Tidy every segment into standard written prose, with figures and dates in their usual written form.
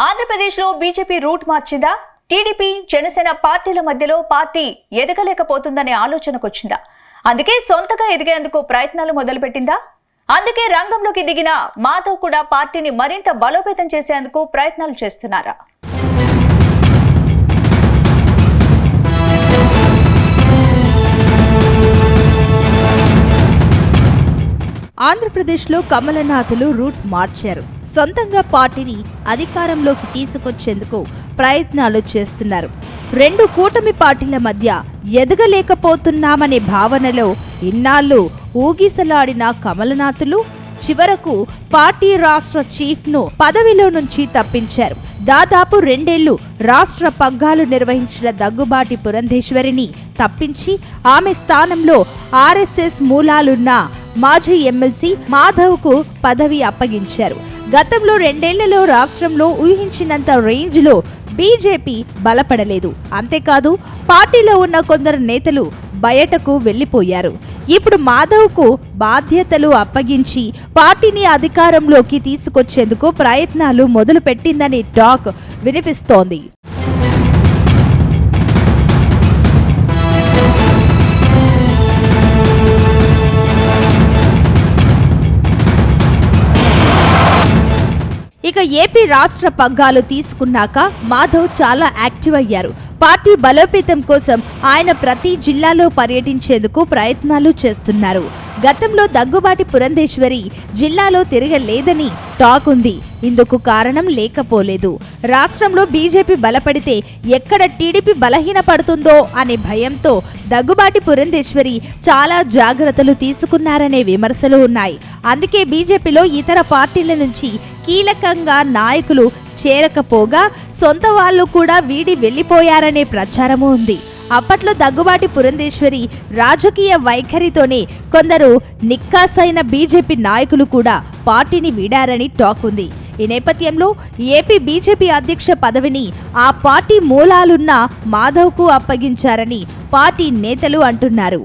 ఆంధ్రప్రదేశ్లో BJP route మార్చిందా? TDP Janasena పార్టీల మధ్యలో పార్టీ ఎదగలేకపోతుందనే ఆలోచనకొచ్చిందా? అందుకే సొంతగా ఎదిగేందుకు ప్రయత్నాలు మొదలుపెట్టిందా? అందుకే రంగంలోకి దిగిన మాధవ్ కూడా పార్టీని మరింత బలోపేతం చేసేందుకు ప్రయత్నాలు చేస్తున్నారా? ఆంధ్రప్రదేశ్లో కమలనాథులు రూట్ మార్చారు. సొంతంగా పార్టీని అధికారంలోకి తీసుకొచ్చేందుకు ప్రయత్నాలు చేస్తున్నారు. రెండు కూటమి పార్టీల మధ్య ఎదగలేకపోతున్నామనే భావనలో ఇన్నాళ్లు ఊగిసలాడిన కమలనాథులు చివరకు పార్టీ రాష్ట్ర చీఫ్ను పదవిలో నుంచి తప్పించారు. దాదాపు 2 ఏళ్లు రాష్ట్ర పగ్గాలు నిర్వహించిన దగ్గుబాటి పురంధేశ్వరిని తప్పించి ఆమె స్థానంలో ఆర్ఎస్ఎస్ మూలాలున్న మాజీ ఎమ్మెల్సీ మాధవ్కు పదవి అప్పగించారు. గతంలో 2 ఏళ్లలో రాష్ట్రంలో ఊహించినంత రేంజ్లో బీజేపీ బలపడలేదు. అంతేకాదు పార్టీలో ఉన్న కొందరు నేతలు బయటకు వెళ్లిపోయారు. ఇప్పుడు మాధవ్కు బాధ్యతలు అప్పగించి పార్టీని అధికారంలోకి తీసుకొచ్చేందుకు ప్రయత్నాలు మొదలుపెట్టిందని టాక్ వినిపిస్తోంది. ఇక ఏపీ రాష్ట్ర పగ్గాలు తీసుకున్నాక మాధవ్ చాలా యాక్టివ్ అయ్యారు. పార్టీ బలోపేతం కోసం ఆయన ప్రతి జిల్లాలో పర్యటించేందుకు ప్రయత్నాలు చేస్తున్నారు. గతంలో దగ్గుబాటి పురంధేశ్వరి జిల్లాలో తిరగలేదని టాక్ ఉంది. ఇందుకు కారణం లేకపోలేదు. రాష్ట్రంలో బీజేపీ బలపడితే ఎక్కడ టీడీపీ బలహీనపడుతుందో అనే భయంతో దగ్గుబాటి పురంధేశ్వరి చాలా జాగ్రత్తలు తీసుకున్నారనే విమర్శలు ఉన్నాయి. అందుకే బీజేపీలో ఇతర పార్టీల నుంచి కీలకంగా నాయకులు చేరకపోగా సొంత వాళ్ళు కూడా వీడి వెళ్లిపోయారనే ప్రచారము ఉంది. అప్పట్లో దగ్గుబాటి పురంధేశ్వరి రాజకీయ వైఖరితోనే కొందరు నిక్కాసైన బీజేపీ నాయకులు కూడా పార్టీని వీడారని టాక్ ఉంది. ఈ నేపథ్యంలో ఏపీ బీజేపీ అధ్యక్ష పదవిని ఆ పార్టీ మూలాలున్న మాధవ్కు అప్పగించారని పార్టీ నేతలు అంటున్నారు.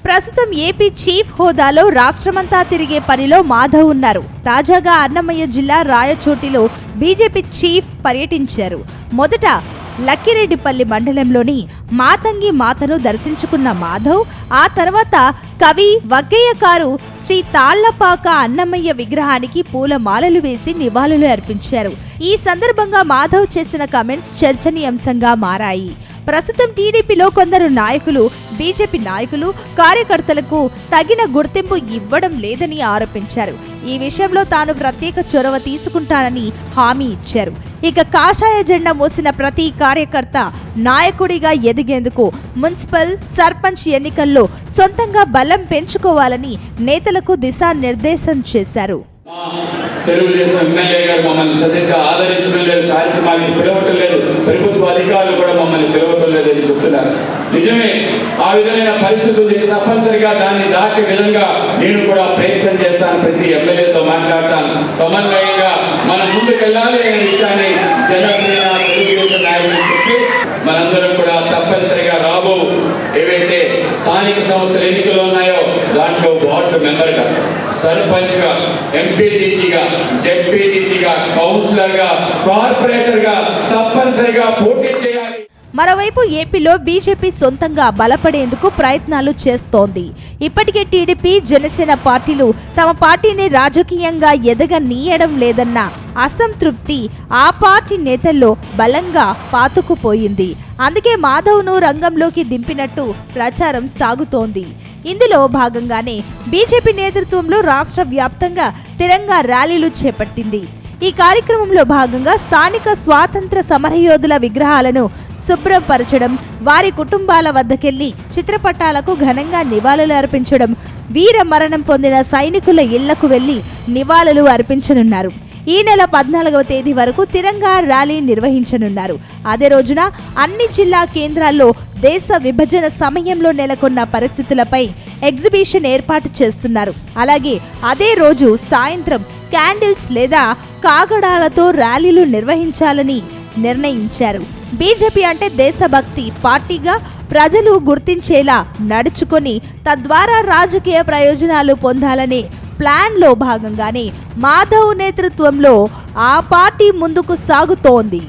ప్రస్తుతం ఏపీ చీఫ్ హోదాలో రాష్ట్రమంతా తిరిగే పనిలో మాధవ్ ఉన్నారు. తాజాగా అన్నమయ్య జిల్లా రాయచోటిలో బీజేపీ చీఫ్ పర్యటించారు. మొదట లక్కిరెడ్డిపల్లి మండలంలోని మాతంగి మాతను దర్శించుకున్న మాధవ్ ఆ తర్వాత కవి వగ్గయ్యకారు శ్రీ తాళ్లపాక అన్నమయ్య విగ్రహానికి పూలమాలలు వేసి నివాళులు అర్పించారు. ఈ సందర్భంగా మాధవ్ చేసిన కామెంట్స్ చర్చనీయాంశంగా మారాయి. ప్రస్తుతం టీడీపీలో కొందరు నాయకులు బీజేపీ నాయకులు కార్యకర్తలకు తగిన గుర్తింపు ఇవ్వడం లేదని ఆరోపించారు. ఈ విషయంలో తాను ప్రత్యేక చొరవ తీసుకుంటానని హామీ ఇచ్చారు. ఇక కాషాయ జెండా మోసిన ప్రతి కార్యకర్త నాయకుడిగా ఎదిగేందుకు మున్సిపల్ సర్పంచ్ ఎన్నికల్లో సొంతంగా బలం పెంచుకోవాలని నేతలకు దిశానిర్దేశం చేశారు. తెలుగుదేశం ఎమ్మెల్యే గారు మమ్మల్ని సరిగ్గా ఆదరించడం లేదు, కార్యక్రమానికి పిలవటం లేదు, ప్రభుత్వ అధికారులు కూడా మమ్మల్ని పిలవటం లేదని చెప్తున్నారు. నిజమే, ఆ విధమైన పరిస్థితులు తప్పనిసరిగా దాన్ని దాటే విధంగా నేను కూడా ప్రయత్నం చేస్తాను. ప్రతి ఎమ్మెల్యేతో మాట్లాడతాను, సమన్వయంగా మనం ముందుకెళ్ళాలి అనే విషయాన్ని జనసేన తెలుగుదేశం నాయకులు చెప్పి మనందరం కూడా తప్పనిసరిగా రాబో ఏవైతే స్థానిక సంస్థల ఎన్నికలు ఉన్నాయో దాంట్లో వార్డు మెంబర్గా, సర్పంచ్గా, ఎంపీటీసీగా, జెడ్పీటీసీగా, కౌన్సిలర్గా, కార్పొరేటర్గా తప్పనిసరిగా పోటీ చేయాలి. మరోవైపు ఏపీలో బీజేపీ సొంతంగా బలపడేందుకు ప్రయత్నాలు చేస్తోంది. ఇప్పటికే టీడీపీ జనసేన పార్టీలు తమ పార్టీని రాజకీయంగా ఎదగనీయడం లేదన్న అసంతృప్తి ఆ పార్టీ నేతల్లో బలంగా పాతుకుపోయింది. అందుకే మాధవ్ను రంగంలోకి దింపినట్టు ప్రచారం సాగుతోంది. ఇందులో భాగంగానే బీజేపీ నేతృత్వంలో రాష్ట్ర వ్యాప్తంగా తిరంగా ర్యాలీలు చేపట్టింది. ఈ కార్యక్రమంలో భాగంగా స్థానిక స్వాతంత్ర సమరయోధుల విగ్రహాలను శుభ్రపరచడం, వారి కుటుంబాల వద్దకెళ్లి చిత్రపటాలకు ఘనంగా నివాళులు అర్పించడం, వీర మరణం పొందిన సైనికుల ఇళ్లకు వెళ్లి నివాళులు అర్పించనున్నారు. ఈ నెల 14వ తేదీ వరకు తిరంగా ర్యాలీ నిర్వహించనున్నారు. అదే రోజున అన్ని జిల్లా కేంద్రాల్లో దేశ విభజన సమయంలో నెలకొన్న పరిస్థితులపై ఎగ్జిబిషన్ ఏర్పాటు చేస్తున్నారు. అలాగే అదే రోజు సాయంత్రం క్యాండిల్స్ లేదా కాగడాలతో ర్యాలీలు నిర్వహించాలని నిర్ణయించారు. బీజేపీ అంటే దేశభక్తి పార్టీగా ప్రజలు గుర్తించేలా నడుచుకొని తద్వారా రాజకీయ ప్రయోజనాలు పొందాలనే ప్లాన్లో భాగంగానే మాధవ్ నేతృత్వంలో ఆ పార్టీ ముందుకు సాగుతోంది.